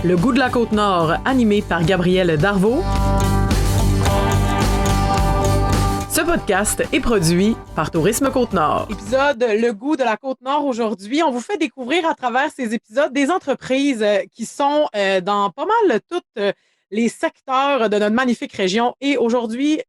Le goût de la Côte-Nord, animé par Gabriel Darvaux. Ce podcast est produit par Tourisme Côte-Nord. Épisode Le goût de la Côte-Nord aujourd'hui. On vous fait découvrir à travers ces épisodes des entreprises qui sont dans pas mal tous les secteurs de notre magnifique région. Et aujourd'hui,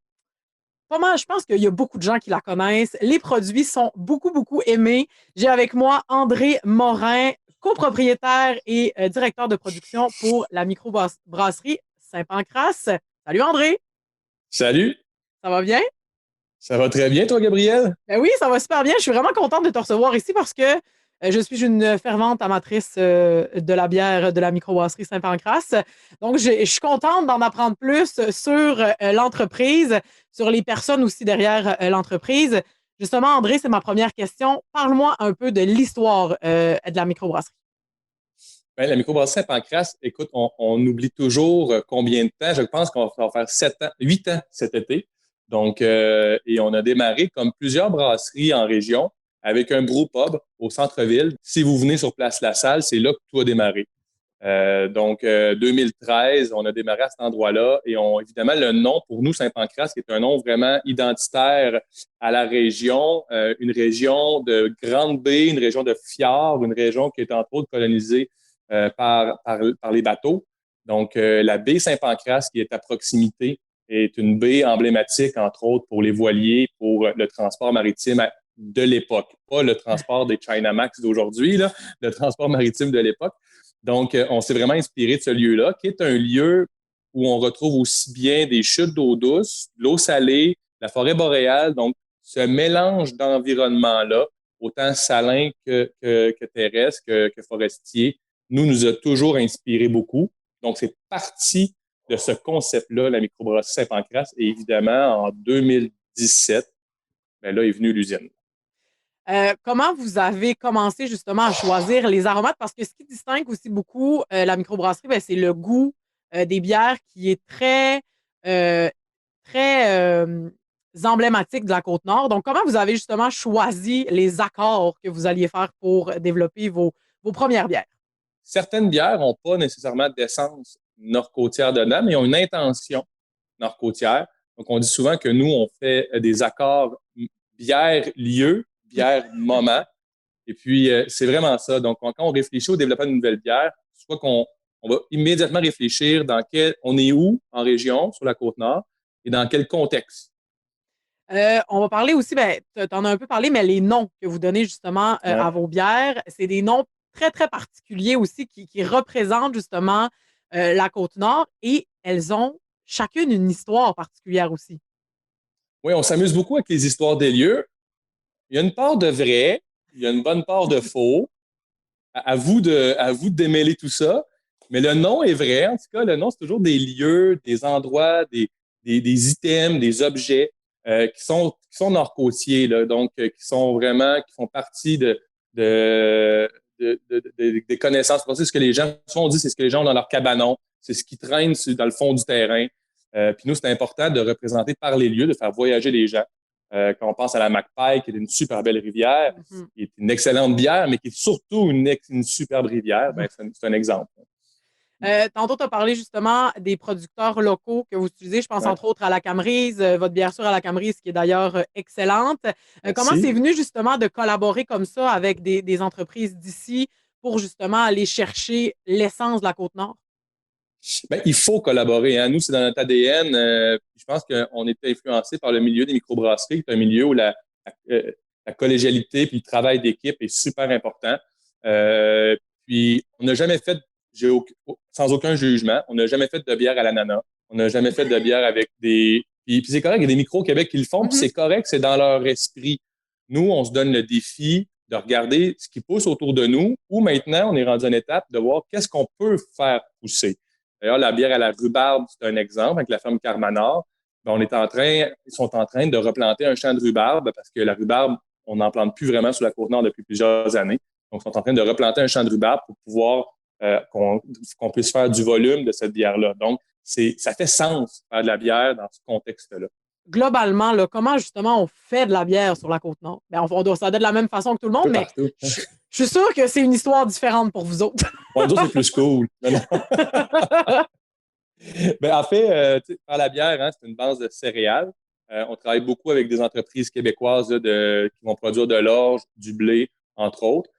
pas mal, je pense qu'il y a beaucoup de gens qui la connaissent. Les produits sont beaucoup aimés. J'ai avec moi André Morin, copropriétaire et directeur de production pour la microbrasserie Saint-Pancrace. Salut André! Salut! Ça va bien? Ça va très bien, toi, Gabriel? Ben oui, ça va super bien. Je suis vraiment contente de te recevoir ici parce que je suis une fervente amatrice de la bière de la microbrasserie Saint-Pancrace. Donc, je suis contente d'en apprendre plus sur l'entreprise, sur les personnes aussi derrière l'entreprise. Justement, André, c'est ma première question. Parle-moi un peu de l'histoire de la microbrasserie. Bien, la microbrasserie Saint-Pancrace, écoute, on oublie toujours combien de temps. Je pense qu'on va faire 8 ans cet été. Donc, et on a démarré comme plusieurs brasseries en région avec un brewpub au centre-ville. Si vous venez sur Place La Salle, c'est là que tout a démarré. 2013, on a démarré à cet endroit-là et évidemment, le nom pour nous, Saint-Pancrace, qui est un nom vraiment identitaire à la région, une région de grande baie, une région de fjord, une région qui est entre autres colonisée par les bateaux. Donc, la baie Saint-Pancrace, qui est à proximité, est une baie emblématique, entre autres, pour les voiliers, pour le transport maritime de l'époque. Pas le transport des Chinamax d'aujourd'hui, là, le transport maritime de l'époque. Donc, on s'est vraiment inspiré de ce lieu-là, qui est un lieu où on retrouve aussi bien des chutes d'eau douce, de l'eau salée, la forêt boréale. Donc, ce mélange d'environnement-là, autant salin que terrestre, que forestier, nous a toujours inspiré beaucoup. Donc, c'est parti de ce concept-là, la microbrasserie Saint-Pancrace. Et évidemment, en 2017, bien là est venue l'usine. Comment vous avez commencé justement à choisir les aromates? Parce que ce qui distingue aussi beaucoup la microbrasserie, ben, c'est le goût des bières qui est très emblématique de la Côte-Nord. Donc, comment vous avez justement choisi les accords que vous alliez faire pour développer vos premières bières? Certaines bières n'ont pas nécessairement d'essence nord-côtière dedans, mais ont une intention nord-côtière. Donc, on dit souvent que nous, on fait des accords bière-lieu, bière-moment. Et puis, c'est vraiment ça. Donc, quand on réfléchit au développement d'une nouvelle bière, soit qu'on va immédiatement réfléchir on est où en région, sur la Côte-Nord, et dans quel contexte. On va parler aussi, ben, tu en as un peu parlé, mais les noms que vous donnez justement Ouais. à vos bières, c'est des noms très particuliers aussi qui représentent justement la Côte-Nord et elles ont chacune une histoire particulière aussi. Oui, on s'amuse beaucoup avec les histoires des lieux. Il y a une part de vrai, il y a une bonne part de faux. À vous de démêler tout ça. Mais le nom est vrai. En tout cas, le nom, c'est toujours des lieux, des endroits, des items, des objets qui sont nord-côtiers, là, donc qui font partie des connaissances. C'est ce que les gens, souvent on dit, c'est ce que les gens ont dans leur cabanon, c'est ce qui traîne dans le fond du terrain. Puis nous, c'est important de représenter par les lieux, de faire voyager les gens. Quand on pense à la Macpaie, qui est une super belle rivière, qui est une excellente bière, mais qui est surtout une superbe rivière, ben, c'est un exemple. Tantôt, tu as parlé justement des producteurs locaux que vous utilisez. Je pense Ouais. entre autres à la Camerise, votre bière sûre à la Camerise, qui est d'ailleurs excellente. Comment Merci. c'est venu justement de collaborer comme ça avec des entreprises d'ici pour justement aller chercher l'essence de la Côte-Nord? Ben, il faut collaborer. Hein. Nous, c'est dans notre ADN. Je pense qu'on est influencé par le milieu des microbrasseries, qui est un milieu où la collégialité puis le travail d'équipe est super important. Puis, on n'a jamais fait, sans aucun jugement, on n'a jamais fait de bière à l'ananas. On n'a jamais fait de bière avec des... Puis c'est correct, il y a des micros au Québec qui le font, puis c'est correct, c'est dans leur esprit. Nous, on se donne le défi de regarder ce qui pousse autour de nous, ou maintenant, on est rendu à une étape de voir qu'est-ce qu'on peut faire pousser. D'ailleurs, la bière à la rhubarbe, c'est un exemple avec la ferme Carmanor. Ben, ils sont en train de replanter un champ de rhubarbe parce que la rhubarbe, on n'en plante plus vraiment sur la Côte-Nord depuis plusieurs années. Donc, ils sont en train de replanter un champ de rhubarbe pour pouvoir qu'on puisse faire du volume de cette bière-là. Donc, ça fait sens faire de la bière dans ce contexte-là. globalement, là, comment justement on fait de la bière sur la Côte-Nord? Ben, on doit ça de la même façon que tout le monde, mais je suis sûre que c'est une histoire différente pour vous autres. Pour nous autres, c'est plus cool. Ben, en fait, faire la bière, hein, c'est une base de céréales. On travaille beaucoup avec des entreprises québécoises là, qui vont produire de l'orge, du blé, entre autres.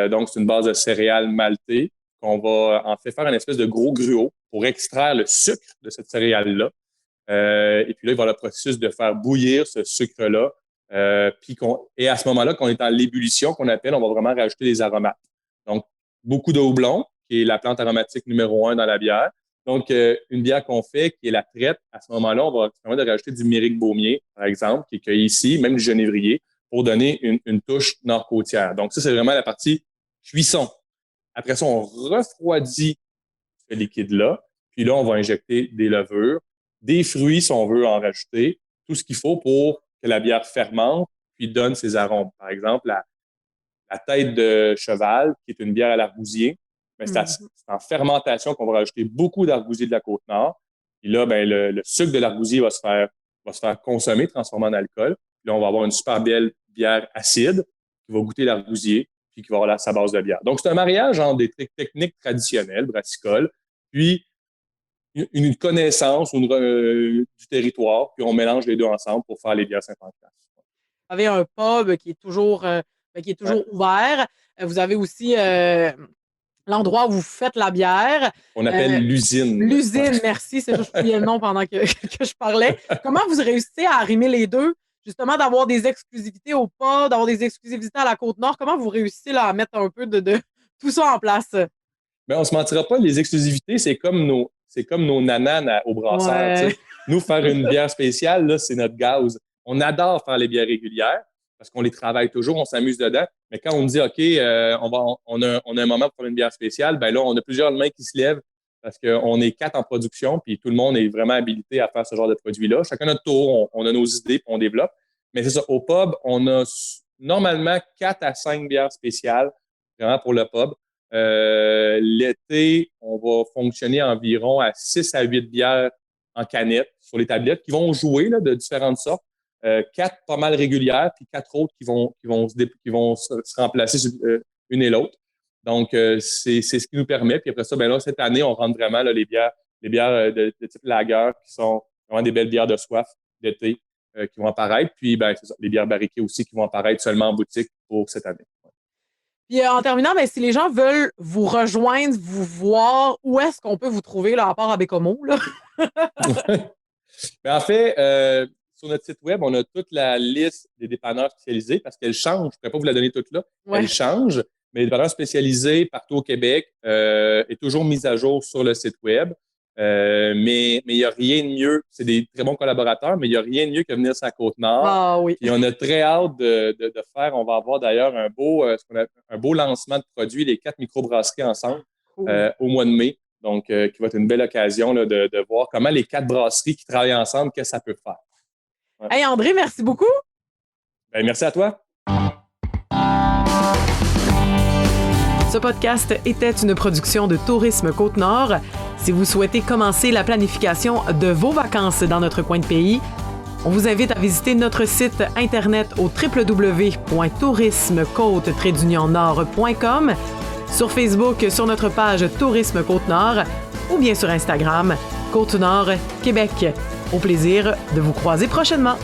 Donc, c'est une base de céréales maltées qu'on va en fait faire une espèce de gros gruau pour extraire le sucre de cette céréale-là. Et puis là, il va y avoir le processus de faire bouillir ce sucre-là. Et à ce moment-là, quand on est en l'ébullition, qu'on appelle, on va vraiment rajouter des aromates. Donc, beaucoup de houblon, qui est la plante aromatique numéro 1 dans la bière. Donc, une bière qu'on fait, qui est la traite, à ce moment-là, on va se permettre de rajouter du myrique baumier, par exemple, qui est cueilli ici, même du genévrier, pour donner une touche nord-côtière. Donc, ça, c'est vraiment la partie cuisson. Après ça, on refroidit ce liquide-là. Puis là, on va injecter des levures, des fruits, si on veut en rajouter, tout ce qu'il faut pour que la bière fermente, puis donne ses arômes. Par exemple, la tête de cheval, qui est une bière à l'argousier, ben, c'est en fermentation qu'on va rajouter beaucoup d'argousier de la Côte-Nord. Puis là, ben, le sucre de l'argousier va se faire consommer, transformer en alcool. Puis là, on va avoir une super belle bière acide qui va goûter l'argousier puis qui va avoir sa base de bière. Donc, c'est un mariage entre des techniques traditionnelles, brassicoles, puis une connaissance du territoire, puis on mélange les deux ensemble pour faire les bières Saint-Pancras. Vous avez un pub qui est toujours ouvert. Vous avez aussi l'endroit où vous faites la bière. On appelle l'usine. L'usine, merci. C'est juste que je fouillais le nom pendant que je parlais. Comment vous réussissez à arrimer les deux? Justement, d'avoir des exclusivités au pub, d'avoir des exclusivités à la Côte-Nord. Comment vous réussissez là, à mettre un peu de tout ça en place? Bien, on se mentira pas, les exclusivités, c'est comme nos nananes au brasseur. Ouais. Nous, faire une bière spéciale, là, c'est notre gaz. On adore faire les bières régulières parce qu'on les travaille toujours, on s'amuse dedans. Mais quand on me dit, OK, on a un moment pour faire une bière spéciale, ben là, on a plusieurs mains qui se lèvent parce qu'on est 4 en production, puis tout le monde est vraiment habilité à faire ce genre de produit-là. Chacun notre tour, on a nos idées, puis on développe. Mais c'est ça, au pub, on a normalement 4 à 5 bières spéciales, vraiment pour le pub. L'été, on va fonctionner environ à 6 à 8 bières en canette sur les tablettes qui vont jouer là, de différentes sortes. 4 pas mal régulières, puis 4 autres qui vont se remplacer une et l'autre. Donc, c'est ce qui nous permet. Puis après ça, ben là, cette année, on rentre vraiment là, les bières de type lager qui sont vraiment des belles bières de soif d'été qui vont apparaître. Puis, ben, c'est ça, les bières barriquées aussi qui vont apparaître seulement en boutique pour cette année. Ouais. Puis en terminant, ben, si les gens veulent vous rejoindre, vous voir, où est-ce qu'on peut vous trouver, là, à part à Bécomo, là? Ben, en fait, sur notre site web, on a toute la liste des dépanneurs spécialisés parce qu'elle change. Je ne pourrais pas vous la donner toute là. Ouais. Elle change, mais les dépanneurs spécialisés partout au Québec est toujours mise à jour sur le site web. Mais il n'y a rien de mieux. C'est des très bons collaborateurs, mais il n'y a rien de mieux que venir sur la Côte-Nord. Ah oui. Et on a très hâte de faire. On va avoir d'ailleurs un beau lancement de produits, les 4 microbrasseries ensemble, au mois de mai. Donc, qui va être une belle occasion là, de voir comment les 4 brasseries qui travaillent ensemble, qu'est-ce que ça peut faire. Ouais. Hey André, merci beaucoup. Ben, merci à toi. Ce podcast était une production de Tourisme Côte-Nord. Si vous souhaitez commencer la planification de vos vacances dans notre coin de pays, on vous invite à visiter notre site internet au www.tourismecôte-nord.com, sur Facebook sur notre page Tourisme Côte-Nord ou bien sur Instagram Côte-Nord Québec. Au plaisir de vous croiser prochainement.